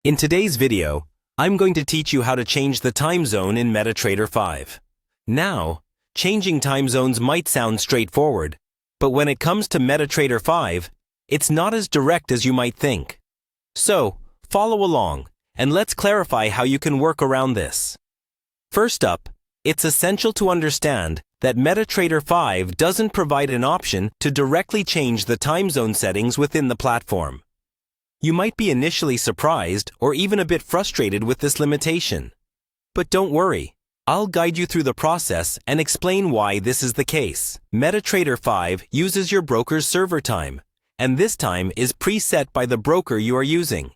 In today's video, I'm going to teach you how to change the time zone in MetaTrader 5. Now, changing time zones might sound straightforward, but when it comes to MetaTrader 5, it's not as direct as you might think. So, follow along, and let's clarify how you can work around this. First up, it's essential to understand that MetaTrader 5 doesn't provide an option to directly change the time zone settings within the platform. You might be initially surprised or even a bit frustrated with this limitation. But don't worry, I'll guide you through the process and explain why this is the case. MetaTrader 5 uses your broker's server time, and this time is preset by the broker you are using.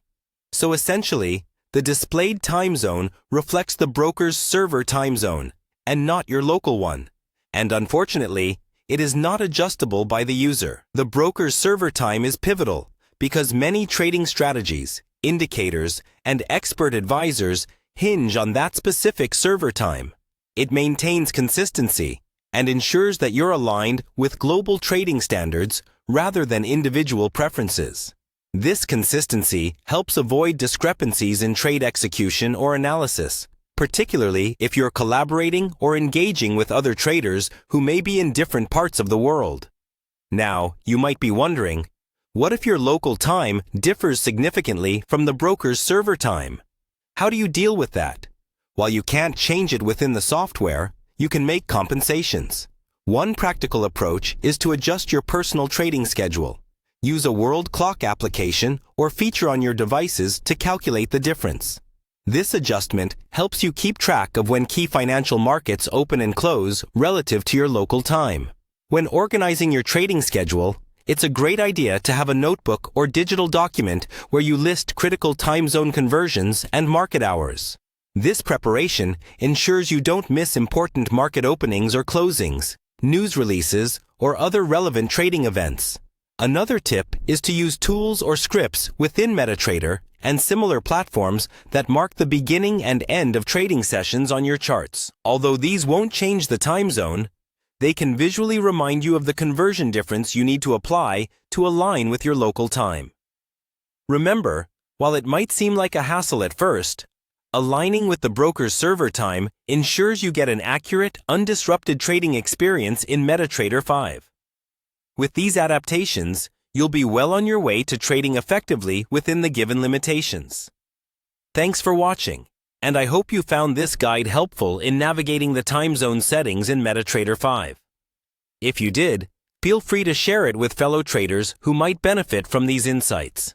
So essentially, the displayed time zone reflects the broker's server time zone, and not your local one. And unfortunately, it is not adjustable by the user. The broker's server time is pivotal, because many trading strategies, indicators, and expert advisors hinge on that specific server time. It maintains consistency and ensures that you're aligned with global trading standards rather than individual preferences. This consistency helps avoid discrepancies in trade execution or analysis, particularly if you're collaborating or engaging with other traders who may be in different parts of the world. Now, you might be wondering, what if your local time differs significantly from the broker's server time? How do you deal with that? While you can't change it within the software, you can make compensations. One practical approach is to adjust your personal trading schedule. Use a world clock application or feature on your devices to calculate the difference. This adjustment helps you keep track of when key financial markets open and close relative to your local time. When organizing your trading schedule, it's a great idea to have a notebook or digital document where you list critical time zone conversions and market hours. This preparation ensures you don't miss important market openings or closings, news releases, or other relevant trading events. Another tip is to use tools or scripts within MetaTrader and similar platforms that mark the beginning and end of trading sessions on your charts. Although these won't change the time zone, they can visually remind you of the conversion difference you need to apply to align with your local time. Remember, while it might seem like a hassle at first, aligning with the broker's server time ensures you get an accurate, undisrupted trading experience in MetaTrader 5. With these adaptations, you'll be well on your way to trading effectively within the given limitations. Thanks for watching, and I hope you found this guide helpful in navigating the time zone settings in MetaTrader 5. If you did, feel free to share it with fellow traders who might benefit from these insights.